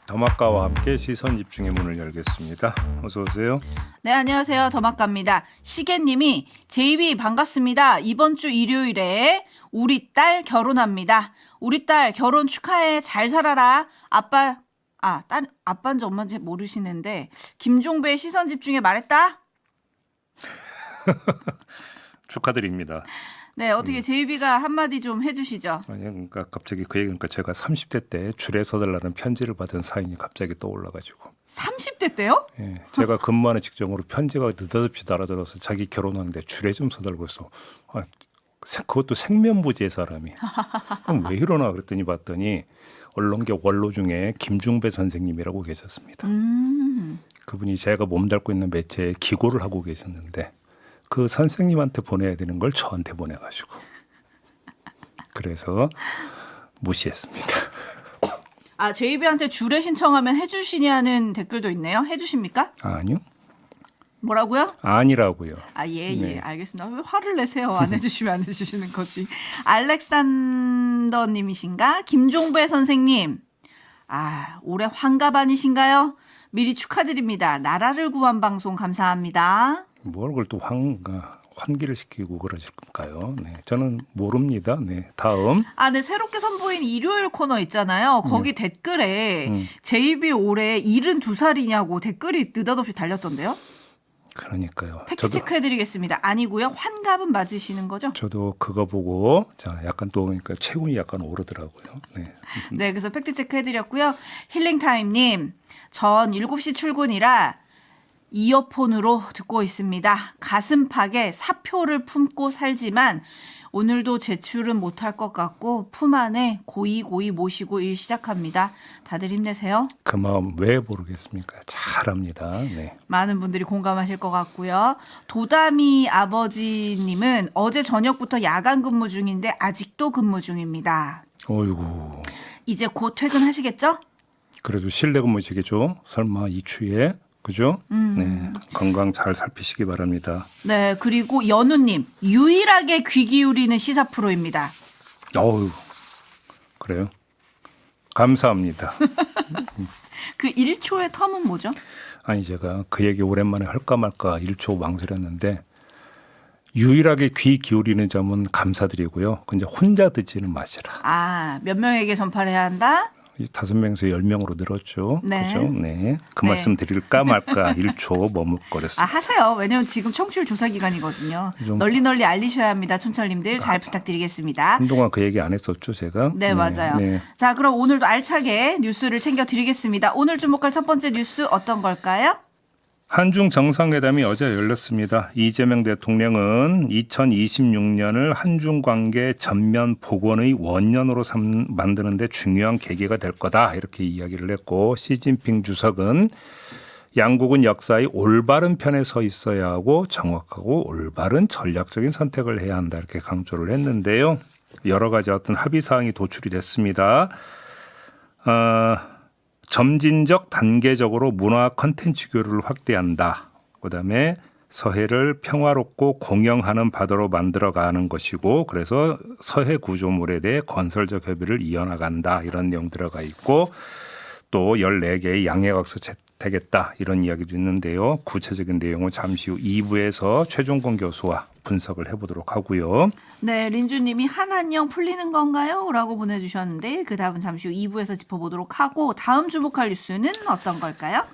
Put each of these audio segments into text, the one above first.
더마카와 함께 시선 집중의 문을 열겠습니다. 어서 오세요. 네, 안녕하세요. 더마카입니다. 시계님이 제이비 반갑습니다. 이번 주 일요일에 우리 딸 결혼합니다. 우리 딸 결혼 축하해. 잘 살아라. 아빠인지 엄마인지 모르시는데 김종배의 시선 집중에 말했다? 축하드립니다. 네, 어떻게 제이비가 한마디 좀 해주시죠. 아니, 그러니까 갑자기 그 얘기니까 제가 30대 때 줄에 서달라는 편지를 받은 사연이 갑자기 떠올라가지고 30대 때요? 예, 제가 근무하는 직종으로 편지가 느닷없이 날아들어서 자기 결혼하는데 줄에 좀 서달고 있어. 그것도 생면부지의 사람이. 그럼 왜 이러나 그랬더니 봤더니 언론계 원로 중에 김중배 선생님이라고 계셨습니다. 그분이 제가 몸담고 있는 매체에 기고를 하고 계셨는데 그 선생님한테 보내야 되는 걸 저한테 보내가지고 그래서 무시했습니다. 아, 제이비한테 주례 신청하면 해주시냐는 댓글도 있네요. 해주십니까? 아니요. 뭐라고요? 아니라고요. 아, 예, 네. 알겠습니다. 왜 화를 내세요? 안 해주시면 안 해주시는 거지. 알렉산더님이신가? 김종배 선생님. 아, 올해 환갑 아니신가요? 미리 축하드립니다. 나라를 구한 방송 감사합니다. 뭘 그걸 또 환기를 시키고 그러실까요? 네, 저는 모릅니다. 네, 다음. 아, 네, 새롭게 선보인 일요일 코너 있잖아요. 거기 댓글에 제이비 올해 72살이냐고 댓글이 느닷없이 달렸던데요. 그러니까요. 팩트 체크해드리겠습니다. 아니고요. 환갑은 맞으시는 거죠? 저도 그거 보고 약간 또 그러니까 체온이 약간 오르더라고요. 네. 네, 그래서 팩트 체크해드렸고요. 힐링타임님, 전 7시 출근이라 이어폰으로 듣고 있습니다. 가슴팍에 사표를 품고 살지만 오늘도 제출은 못할 것 같고 품 안에 고이 모시고 일 시작합니다. 다들 힘내세요. 그 마음 왜 모르겠습니까? 잘합니다. 네. 많은 분들이 공감하실 것 같고요. 도다미 아버지님은 어제 저녁부터 야간 근무 중인데 아직도 근무 중입니다. 어이구. 이제 곧 퇴근하시겠죠? 그래도 실내 근무시겠죠? 설마 이 추위에 그죠? 네. 건강 잘 살피시기 바랍니다. 네, 그리고 연우님 유일하게 귀 기울이는 시사 프로입니다. 어우. 그래요? 감사합니다. 그 1초의 텀은 뭐죠? 아니 제가 그 얘기 오랜만에 할까 말까 1초 망설였는데 유일하게 귀 기울이는 점은 감사드리고요. 근데 혼자 듣지는 마시라. 아, 몇 명에게 전파를 해야 한다? 5명에서 10명으로 늘었죠. 네. 그죠? 네. 그 네. 말씀 드릴까 말까 1초 아, 머뭇거렸습니다. 하세요. 왜냐면 지금 청취율 조사 기간이거든요. 좀- 널리 알리셔야 합니다. 촌철님들 잘 부탁드리겠습니다. 한동안 그 얘기 안 했었죠, 제가? 네, 맞아요. 네. 자, 그럼 오늘도 알차게 뉴스를 챙겨드리겠습니다. 오늘 주목할 첫 번째 뉴스 어떤 걸까요? 한중 정상회담이 어제 열렸습니다. 이재명 대통령은 2026년을 한중 관계 전면 복원의 원년으로 만드는 데 중요한 계기가 될 거다 이렇게 이야기를 했고 시진핑 주석은 양국은 역사의 올바른 편에 서 있어야 하고 정확하고 올바른 전략적인 선택을 해야 한다 이렇게 강조를 했는데요. 여러 가지 어떤 합의 사항이 도출이 됐습니다. 점진적 단계적으로 문화 콘텐츠 교류를 확대한다. 그다음에 서해를 평화롭고 공영하는 바다로 만들어가는 것이고 그래서 서해 구조물에 대해 건설적 협의를 이어나간다. 이런 내용 들어가 있고 또 14개의 양해각서 채택했다. 이런 이야기도 있는데요. 구체적인 내용은 잠시 후 2부에서 최종권 교수와 분석을 해보도록 하고요. 네, 린주님이 한한령 풀리는 건가요? 라고 보내주셨는데 그 다음은 잠시 후 2부에서 짚어보도록 하고 다음 주목할 뉴스는 어떤 걸까요?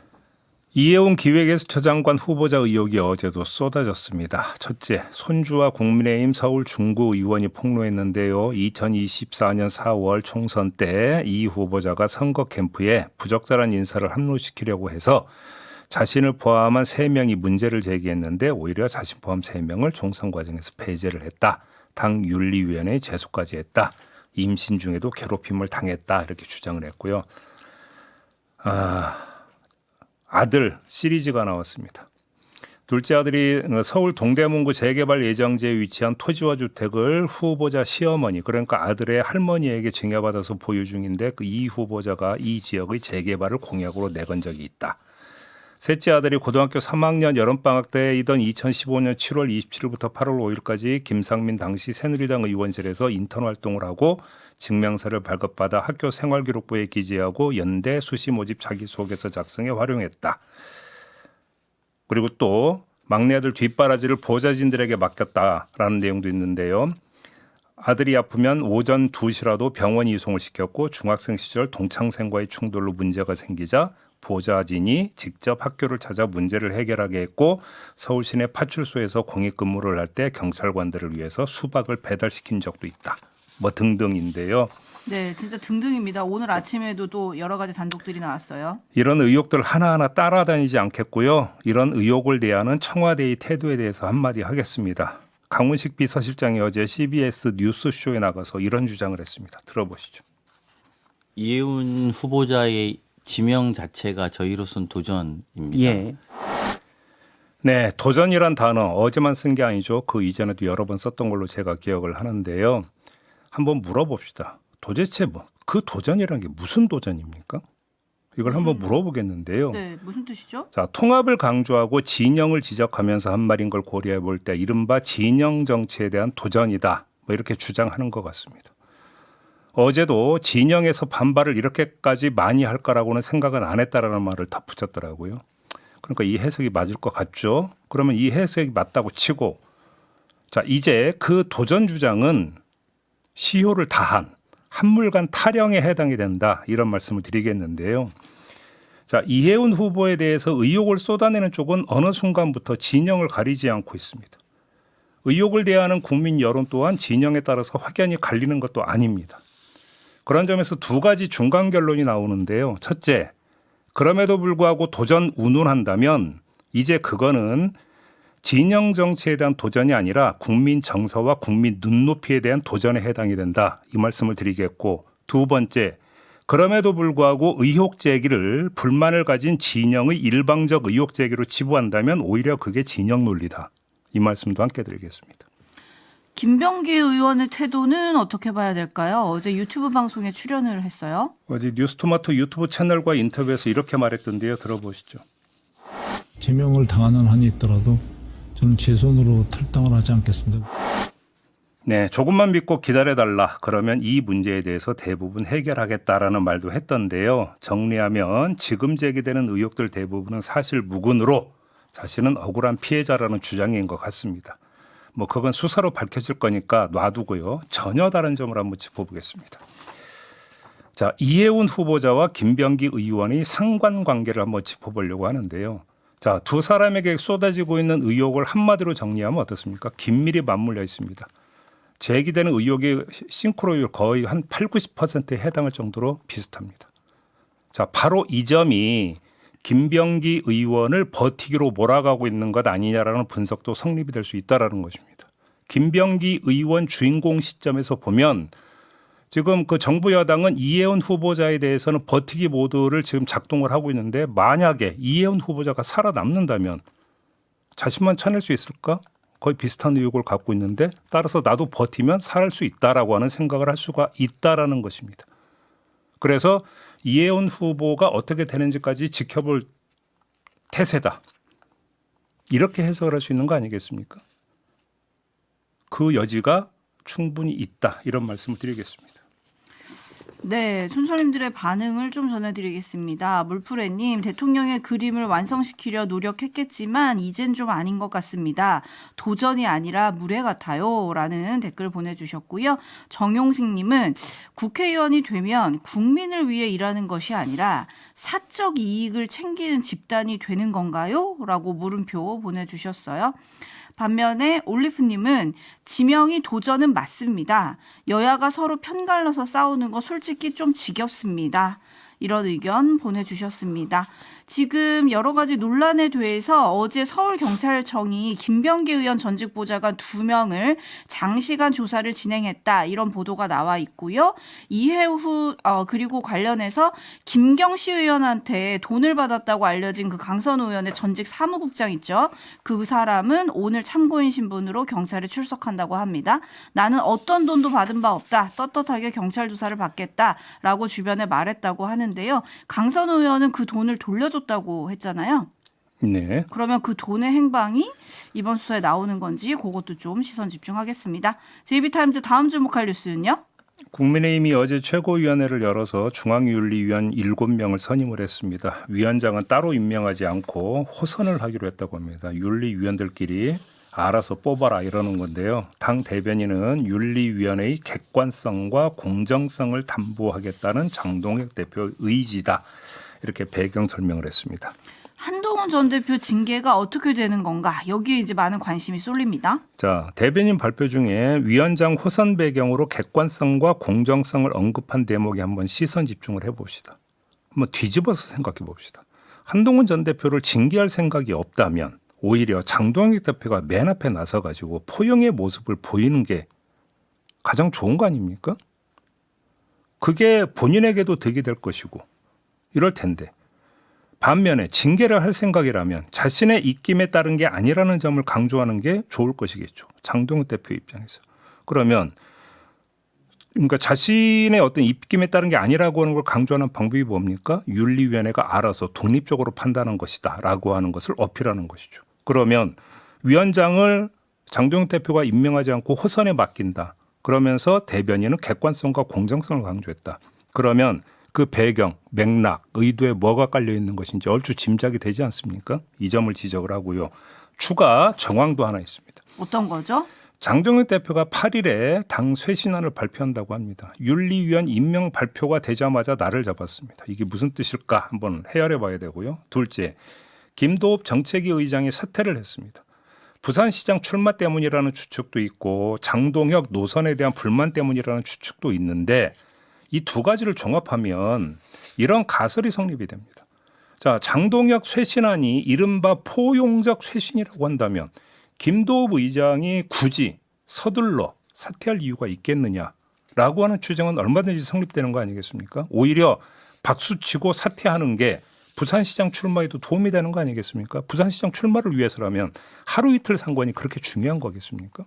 이해운 기획예술처장관 후보자 의혹이 어제도 쏟아졌습니다. 첫째, 손주와 국민의힘 서울 중구 의원이 폭로했는데요. 2024년 4월 총선 때 이 후보자가 선거 캠프에 부적절한 인사를 합류시키려고 해서 자신을 포함한 3명이 문제를 제기했는데 오히려 자신 포함 3명을 총선 과정에서 배제를 했다. 당 윤리위원회에 제소까지 했다. 임신 중에도 괴롭힘을 당했다. 이렇게 주장을 했고요. 아들 시리즈가 나왔습니다. 둘째 아들이 서울 동대문구 재개발 예정지에 위치한 토지와 주택을 후보자 시어머니 그러니까 아들의 할머니에게 증여받아서 보유 중인데 그 이 후보자가 이 지역의 재개발을 공약으로 내건 적이 있다. 셋째 아들이 고등학교 3학년 여름방학 때이던 2015년 7월 27일부터 8월 5일까지 김상민 당시 새누리당 의원실에서 인턴 활동을 하고 증명서를 발급받아 학교 생활기록부에 기재하고 연대 수시 모집 자기소개서 작성에 활용했다. 그리고 또 막내 아들 뒷바라지를 보좌진들에게 맡겼다라는 내용도 있는데요. 아들이 아프면 오전 2시라도 병원 이송을 시켰고 중학생 시절 동창생과의 충돌로 문제가 생기자 보좌진이 직접 학교를 찾아 문제를 해결하게 했고 서울 시내 파출소에서 공익근무를 할 때 경찰관들을 위해서 수박을 배달시킨 적도 있다. 뭐 등등인데요. 네, 진짜 등등입니다. 오늘 아침에도 또 여러 가지 단독들이 나왔어요. 이런 의혹들 하나하나 따라다니지 않겠고요. 이런 의혹을 대하는 청와대의 태도에 대해서 한마디 하겠습니다. 강훈식 비서실장이 어제 CBS 뉴스쇼에 나가서 이런 주장을 했습니다. 들어보시죠. 이해운 후보자의 지명 자체가 저희로선 도전입니다. 예. 네, 도전이란 단어 어제만 쓴 게 아니죠. 그 이전에도 여러 번 썼던 걸로 제가 기억을 하는데요. 한번 물어봅시다. 도대체 그 도전이라는 게 무슨 도전입니까? 이걸 한번 물어보겠는데요. 네, 무슨 뜻이죠? 자, 통합을 강조하고 진영을 지적하면서 한 말인 걸 고려해 볼 때 이른바 진영 정치에 대한 도전이다. 뭐 이렇게 주장하는 것 같습니다. 어제도 진영에서 반발을 이렇게까지 많이 할까라고는 생각은 안 했다라는 말을 덧붙였더라고요. 그러니까 이 해석이 맞을 것 같죠. 그러면 이 해석이 맞다고 치고 자, 이제 그 도전 주장은 시효를 다한 한물간 타령에 해당이 된다. 이런 말씀을 드리겠는데요. 자, 이해운 후보에 대해서 의혹을 쏟아내는 쪽은 어느 순간부터 진영을 가리지 않고 있습니다. 의혹을 대하는 국민 여론 또한 진영에 따라서 확연히 갈리는 것도 아닙니다. 그런 점에서 두 가지 중간 결론이 나오는데요. 첫째, 그럼에도 불구하고 도전 운운한다면 이제 그거는 진영 정치에 대한 도전이 아니라 국민 정서와 국민 눈높이에 대한 도전에 해당이 된다. 이 말씀을 드리겠고 두 번째, 그럼에도 불구하고 의혹 제기를 불만을 가진 진영의 일방적 의혹 제기로 치부한다면 오히려 그게 진영 논리다. 이 말씀도 함께 드리겠습니다. 김병기 의원의 태도는 어떻게 봐야 될까요? 어제 유튜브 방송에 출연을 했어요. 어제 뉴스토마토 유튜브 채널과 인터뷰에서 이렇게 말했던데요. 들어보시죠. 제명을 당하는 한이 있더라도 저는 제 손으로 탈당을 하지 않겠습니다. 네, 조금만 믿고 기다려달라. 그러면 이 문제에 대해서 대부분 해결하겠다라는 말도 했던데요. 정리하면 지금 제기되는 의혹들 대부분은 사실 무근으로 자신은 억울한 피해자라는 주장인 것 같습니다. 뭐 그건 수사로 밝혀질 거니까 놔두고요. 전혀 다른 점을 한번 짚어보겠습니다. 자, 이해운 후보자와 김병기 의원의 상관관계를 한번 짚어보려고 하는데요. 자, 두 사람에게 쏟아지고 있는 의혹을 한마디로 정리하면 어떻습니까? 긴밀히 맞물려 있습니다. 제기되는 의혹의 싱크로율 거의 한 8, 90%에 해당할 정도로 비슷합니다. 자, 바로 이 점이 김병기 의원을 버티기로 몰아가고 있는 것 아니냐라는 분석도 성립이 될 수 있다라는 것입니다. 김병기 의원 주인공 시점에서 보면 지금 그 정부 여당은 이해운 후보자에 대해서는 버티기 모드를 지금 작동을 하고 있는데 만약에 이해운 후보자가 살아남는다면 자신만 쳐낼 수 있을까? 거의 비슷한 의혹을 갖고 있는데 따라서 나도 버티면 살 수 있다라고 하는 생각을 할 수가 있다라는 것입니다. 그래서 이해운 후보가 어떻게 되는지까지 지켜볼 태세다. 이렇게 해석을 할 수 있는 거 아니겠습니까? 그 여지가 충분히 있다. 이런 말씀을 드리겠습니다. 네, 촌철님들의 반응을 좀 전해드리겠습니다. 물프레님, 대통령의 그림을 완성시키려 노력했겠지만 이젠 좀 아닌 것 같습니다. 도전이 아니라 무례 같아요. 라는 댓글 보내주셨고요. 정용식님은 국회의원이 되면 국민을 위해 일하는 것이 아니라 사적 이익을 챙기는 집단이 되는 건가요? 라고 물음표 보내주셨어요. 반면에 올리프님은 지명이 도전은 맞습니다. 여야가 서로 편갈라서 싸우는 거 솔직히 좀 지겹습니다. 이런 의견 보내주셨습니다. 지금 여러 가지 논란에 대해서 어제 서울경찰청이 김병기 의원 전직 보좌관 2명을 장시간 조사를 진행했다. 이런 보도가 나와 있고요. 이해후 그리고 관련해서 김경시 의원한테 돈을 받았다고 알려진 그 강선우 의원의 전직 사무국장 있죠. 그 사람은 오늘 참고인 신분으로 경찰에 출석한다고 합니다. 나는 어떤 돈도 받은 바 없다. 떳떳하게 경찰 조사를 받겠다라고 주변에 말했다고 하는데요. 강선우 의원은 그 돈을 돌려줬다고 했잖아요. 네. 그러면 그 돈의 행방이 이번 수사에 나오는 건지 그것도 좀 시선 집중하겠습니다. JB타임즈 다음 주목할 뉴스는요? 국민의힘이 어제 최고위원회를 열어서 중앙윤리위원 7명을 선임을 했습니다. 위원장은 따로 임명하지 않고 호선을 하기로 했다고 합니다. 윤리위원들끼리 알아서 뽑아라 이러는 건데요. 당 대변인은 윤리위원회의 객관성과 공정성을 담보하겠다는 장동혁 대표 의지다. 이렇게 배경 설명을 했습니다. 한동훈 전 대표 징계가 어떻게 되는 건가? 여기에 이제 많은 관심이 쏠립니다. 자, 대변인 발표 중에 위원장 호선 배경으로 객관성과 공정성을 언급한 대목에 한번 시선 집중을 해봅시다. 한번 뒤집어서 생각해 봅시다. 한동훈 전 대표를 징계할 생각이 없다면 오히려 장동혁 대표가 맨 앞에 나서가지고 포용의 모습을 보이는 게 가장 좋은 거 아닙니까? 그게 본인에게도 득이 될 것이고 이럴 텐데 반면에 징계를 할 생각이라면 자신의 입김에 따른 게 아니라는 점을 강조하는 게 좋을 것이겠죠. 장동혁 대표 입장에서. 그러면 그러니까 자신의 어떤 입김에 따른 게 아니라고 하는 걸 강조하는 방법이 뭡니까? 윤리위원회가 알아서 독립적으로 판단한 것이다라고 하는 것을 어필하는 것이죠. 그러면 위원장을 장동혁 대표가 임명하지 않고 호선에 맡긴다. 그러면서 대변인은 객관성과 공정성을 강조했다. 그러면 그 배경, 맥락, 의도에 뭐가 깔려 있는 것인지 얼추 짐작이 되지 않습니까? 이 점을 지적을 하고요. 추가 정황도 하나 있습니다. 어떤 거죠? 장동혁 대표가 8일에 당 쇄신안을 발표한다고 합니다. 윤리위원 임명 발표가 되자마자 날을 잡았습니다. 이게 무슨 뜻일까 한번 헤아려 봐야 되고요. 둘째, 김도읍 정책위 의장이 사퇴를 했습니다. 부산시장 출마 때문이라는 추측도 있고 장동혁 노선에 대한 불만 때문이라는 추측도 있는데 이 두 가지를 종합하면 이런 가설이 성립이 됩니다. 자, 장동혁 쇄신안이 이른바 포용적 쇄신이라고 한다면 김도읍 의장이 굳이 서둘러 사퇴할 이유가 있겠느냐라고 하는 추정은 얼마든지 성립되는 거 아니겠습니까? 오히려 박수치고 사퇴하는 게 부산시장 출마에도 도움이 되는 거 아니겠습니까? 부산시장 출마를 위해서라면 하루 이틀 상관이 그렇게 중요한 거겠습니까?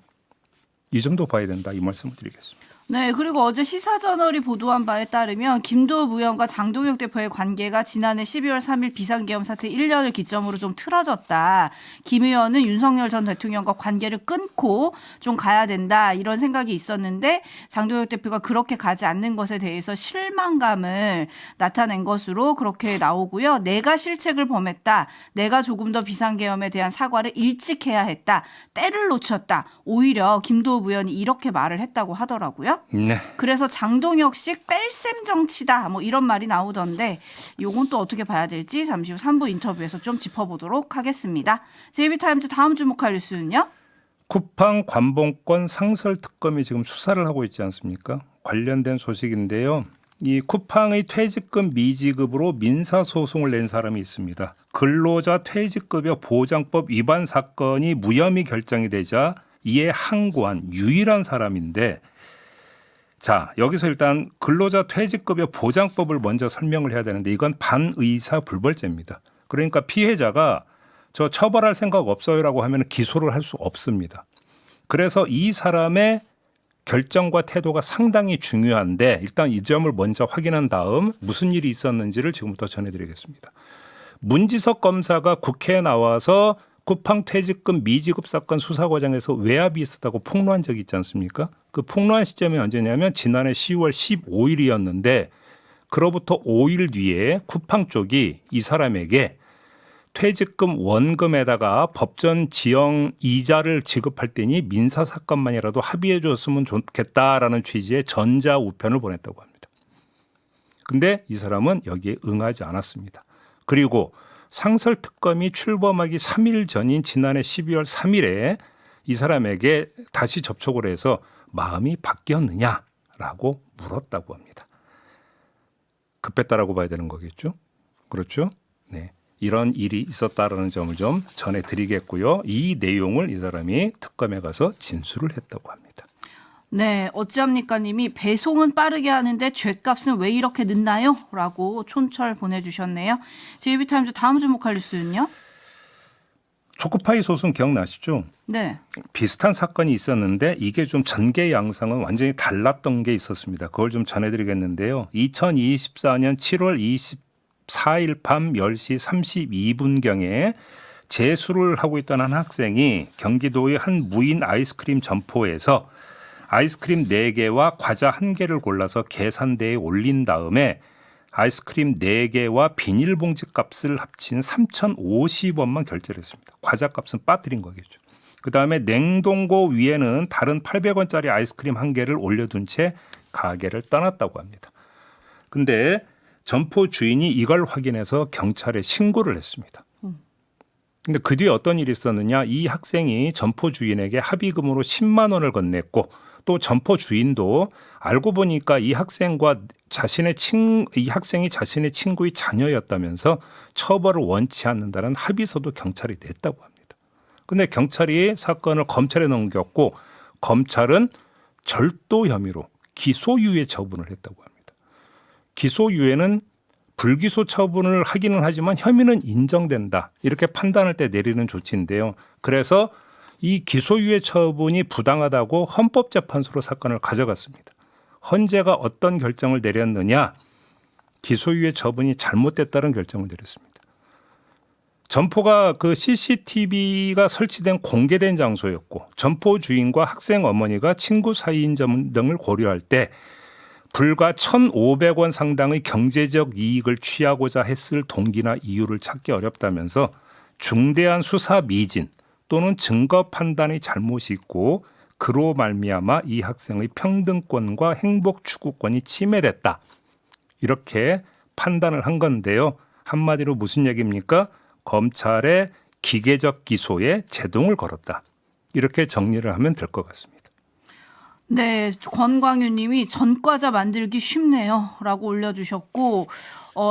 이 점도 봐야 된다 이 말씀을 드리겠습니다. 네, 그리고 어제 시사저널이 보도한 바에 따르면 김도읍 의원과 장동혁 대표의 관계가 지난해 12월 3일 비상계엄 사태 1년을 기점으로 좀 틀어졌다. 김 의원은 윤석열 전 대통령과 관계를 끊고 좀 가야 된다. 이런 생각이 있었는데 장동혁 대표가 그렇게 가지 않는 것에 대해서 실망감을 나타낸 것으로 그렇게 나오고요. 내가 실책을 범했다. 내가 조금 더 비상계엄에 대한 사과를 일찍 해야 했다. 때를 놓쳤다. 오히려 김도읍 의원이 이렇게 말을 했다고 하더라고요. 네. 그래서 장동혁식 뺄셈 정치다 뭐 이런 말이 나오던데 요건 또 어떻게 봐야 될지 잠시 후 3부 인터뷰에서 좀 짚어보도록 하겠습니다. JB타임즈 다음 주목할 뉴스는요? 쿠팡 관봉권 상설 특검이 지금 수사를 하고 있지 않습니까? 관련된 소식인데요. 이 쿠팡의 퇴직금 미지급으로 민사소송을 낸 사람이 있습니다. 근로자 퇴직급여 보장법 위반 사건이 무혐의 결정이 되자 이에 항고한 유일한 사람인데 자, 여기서 일단 근로자 퇴직급여 보장법을 먼저 설명을 해야 되는데 이건 반의사 불벌죄입니다. 그러니까 피해자가 저 처벌할 생각 없어요라고 하면 기소를 할 수 없습니다. 그래서 이 사람의 결정과 태도가 상당히 중요한데 일단 이 점을 먼저 확인한 다음 무슨 일이 있었는지를 지금부터 전해드리겠습니다. 문지석 검사가 국회에 나와서 쿠팡 퇴직금 미지급 사건 수사 과정에서 외압이 있었다고 폭로한 적이 있지 않습니까? 그 폭로한 시점이 언제냐면 지난해 10월 15일이었는데 그로부터 5일 뒤에 쿠팡 쪽이 이 사람에게 퇴직금 원금에다가 법전 지형 이자를 지급할 때니 민사 사건만이라도 합의해 줬으면 좋겠다라는 취지의 전자우편을 보냈다고 합니다. 근데 이 사람은 여기에 응하지 않았습니다. 그리고 상설특검이 출범하기 3일 전인 지난해 12월 3일에 이 사람에게 다시 접촉을 해서 마음이 바뀌었느냐라고 물었다고 합니다. 급했다라고 봐야 되는 거겠죠? 그렇죠? 네. 이런 일이 있었다라는 점을 좀 전해드리겠고요. 이 내용을 이 사람이 특검에 가서 진술을 했다고 합니다. 네, 어찌합니까 님이 배송은 빠르게 하는데 죗값은 왜 이렇게 늦나요? 라고 촌철 보내주셨네요. JB타임즈 다음 주목할 뉴스는요? 초코파이 소송 기억나시죠? 네. 비슷한 사건이 있었는데 이게 좀 전개 양상은 완전히 달랐던 게 있었습니다. 그걸 좀 전해드리겠는데요. 2024년 7월 14일 밤 10시 32분경에 재수를 하고 있던 한 학생이 경기도의 한 무인 아이스크림 점포에서 아이스크림 4개와 과자 1개를 골라서 계산대에 올린 다음에 아이스크림 4개와 비닐봉지 값을 합친 3,050원만 결제를 했습니다. 과자 값은 빠뜨린 거겠죠. 그다음에 냉동고 위에는 다른 800원짜리 아이스크림 1개를 올려둔 채 가게를 떠났다고 합니다. 근데 점포 주인이 이걸 확인해서 경찰에 신고를 했습니다. 근데 그 뒤에 어떤 일이 있었느냐? 이 학생이 점포 주인에게 합의금으로 10만 원을 건넸고 또 점포 주인도 알고 보니까 이 학생이 자신의 친구의 자녀였다면서 처벌을 원치 않는다는 합의서도 경찰이 냈다고 합니다. 근데 경찰이 사건을 검찰에 넘겼고 검찰은 절도 혐의로 기소유예 처분을 했다고 합니다. 기소유예는 불기소 처분을 하기는 하지만 혐의는 인정된다. 이렇게 판단할 때 내리는 조치인데요. 그래서 이 기소유예 처분이 부당하다고 헌법재판소로 사건을 가져갔습니다. 헌재가 어떤 결정을 내렸느냐? 기소유예 처분이 잘못됐다는 결정을 내렸습니다. 점포가 그 CCTV가 설치된 공개된 장소였고 점포 주인과 학생 어머니가 친구 사이인 점 등을 고려할 때 불과 1,500원 상당의 경제적 이익을 취하고자 했을 동기나 이유를 찾기 어렵다면서 중대한 수사 미진 또는 증거 판단의 잘못이 있고 그로 말미암아 이 학생의 평등권과 행복 추구권이 침해됐다. 이렇게 판단을 한 건데요. 한마디로 무슨 얘기입니까? 검찰의 기계적 기소에 제동을 걸었다. 이렇게 정리를 하면 될 것 같습니다. 네, 권광윤님이 전과자 만들기 쉽네요라고 올려주셨고,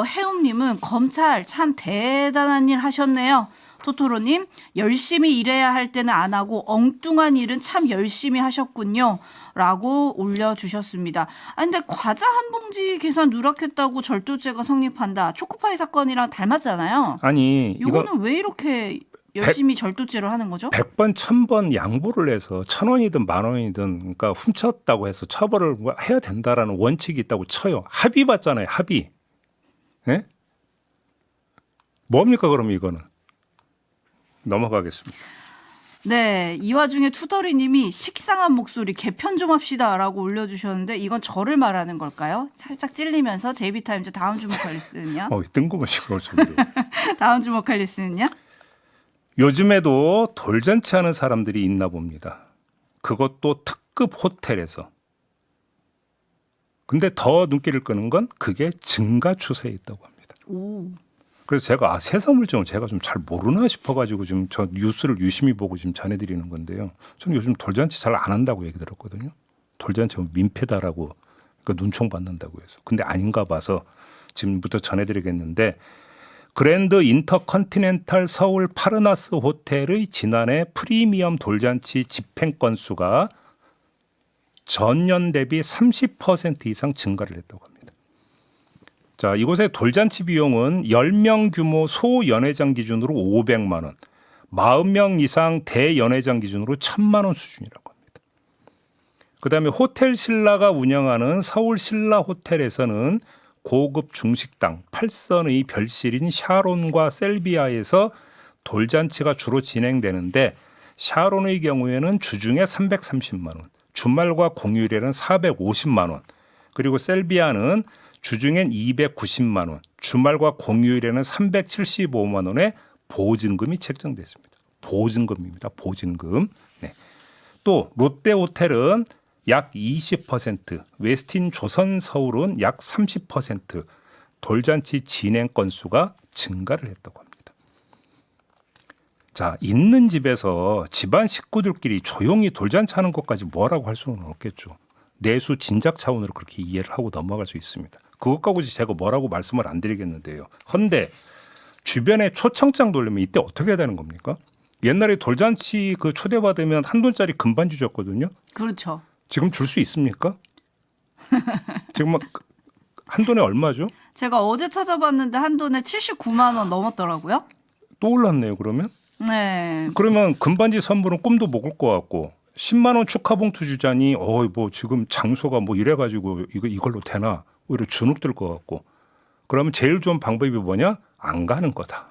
해움님은 검찰 참 대단한 일 하셨네요. 토토로님, 열심히 일해야 할 때는 안 하고 엉뚱한 일은 참 열심히 하셨군요라고 올려주셨습니다. 아 근데 과자 한 봉지 계산 누락했다고 절도죄가 성립한다. 초코파이 사건이랑 닮았잖아요. 아니 이거는 왜 이렇게 열심히 절도죄를 하는 거죠? 100번, 1000번 양보를 해서 1,000원이든 10,000원이든 그러니까 훔쳤다고 해서 처벌을 해야 된다라는 원칙이 있다고 쳐요. 합의 받잖아요. 합의. 예? 뭡니까 그러면 이거는. 넘어가겠습니다. 네, 이 와중에 투덜이님이 식상한 목소리 개편 좀 합시다라고 올려주셨는데 이건 저를 말하는 걸까요? 살짝 찔리면서 JB타임즈 다음 주목할 뉴스는요? 뜬금없이 그럴 소리로. 다음 주목할 뉴스는요? 요즘에도 돌잔치 하는 사람들이 있나 봅니다. 그것도 특급 호텔에서. 근데 더 눈길을 끄는 건 그게 증가 추세에 있다고 합니다. 오. 그래서 제가 세상 물정을 제가 좀 잘 모르나 싶어가지고 지금 저 뉴스를 유심히 보고 지금 전해드리는 건데요. 저는 요즘 돌잔치 잘 안 한다고 얘기 들었거든요. 돌잔치가 민폐다라고 그러니까 눈총 받는다고 해서. 근데 아닌가 봐서 지금부터 전해드리겠는데 그랜드 인터컨티넨탈 서울 파르나스 호텔의 지난해 프리미엄 돌잔치 집행 건수가 전년 대비 30% 이상 증가를 했다고 합니다. 자, 이곳의 돌잔치 비용은 10명 규모 소연회장 기준으로 500만 원, 40명 이상 대연회장 기준으로 1,000만 원 수준이라고 합니다. 그다음에 호텔 신라가 운영하는 서울 신라 호텔에서는 고급 중식당 8선의 별실인 샤론과 셀비아에서 돌잔치가 주로 진행되는데 샤론의 경우에는 주중에 330만 원, 주말과 공휴일에는 450만 원, 그리고 셀비아는 주중엔 290만 원, 주말과 공휴일에는 375만 원의 보증금이 책정됐습니다. 보증금입니다. 보증금. 네. 또 롯데호텔은 약 20%, 웨스틴 조선 서울은 약 30% 돌잔치 진행 건수가 증가를 했다고 합니다. 자, 있는 집에서 집안 식구들끼리 조용히 돌잔치 하는 것까지 뭐라고 할 수는 없겠죠. 내수 진작 차원으로 그렇게 이해를 하고 넘어갈 수 있습니다. 그것 가지고 제가 뭐라고 말씀을 안 드리겠는데요. 헌데 주변에 초청장 돌리면 이때 어떻게 해야 되는 겁니까? 옛날에 돌잔치 그 초대받으면 $1 금반지 줬거든요. 그렇죠. 지금 줄 수 있습니까? 지금 막 한돈에 얼마죠? 제가 어제 찾아봤는데 한돈에 79만 원 넘었더라고요. 또 올랐네요. 그러면? 네. 그러면 금반지 선물은 꿈도 못 꿀 것 같고 10만 원 축하 봉투 주자니 뭐 지금 장소가 뭐 이래가지고 이걸로 되나 오히려 주눅 들 것 같고 그러면 제일 좋은 방법이 뭐냐? 안 가는 거다.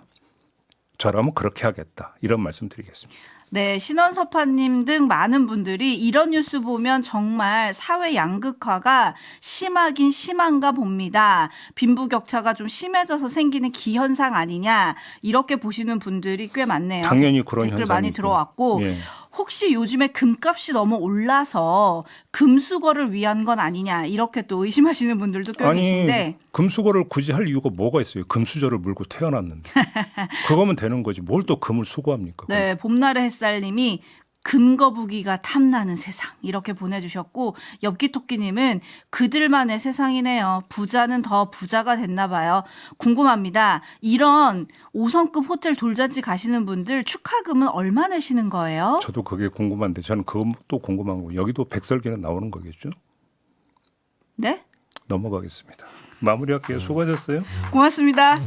저라면 그렇게 하겠다. 이런 말씀 드리겠습니다. 네, 신원섭파님 등 많은 분들이 이런 뉴스 보면 정말 사회 양극화가 심하긴 심한가 봅니다. 빈부격차가 좀 심해져서 생기는 기현상 아니냐 이렇게 보시는 분들이 꽤 많네요. 당연히 그런 댓글 현상이고. 많이 들어왔고 예. 혹시 요즘에 금값이 너무 올라서 금수거를 위한 건 아니냐 이렇게 또 의심하시는 분들도 꽤 계신데 금수거를 굳이 할 이유가 뭐가 있어요? 금수저를 물고 태어났는데. 그거면 되는 거지. 뭘 또 금을 수거합니까? 네, 봄날의 햇살님이 금거북이가 탐나는 세상 이렇게 보내주셨고 엽기토끼님은 그들만의 세상이네요. 부자는 더 부자가 됐나 봐요. 궁금합니다. 이런 5성급 호텔 돌잔치 가시는 분들 축하금은 얼마 내시는 거예요? 저도 그게 궁금한데 저는 그것도 궁금한 거. 여기도 백설기는 나오는 거겠죠? 네? 넘어가겠습니다. 마무리할게요. 수고하셨어요. 고맙습니다.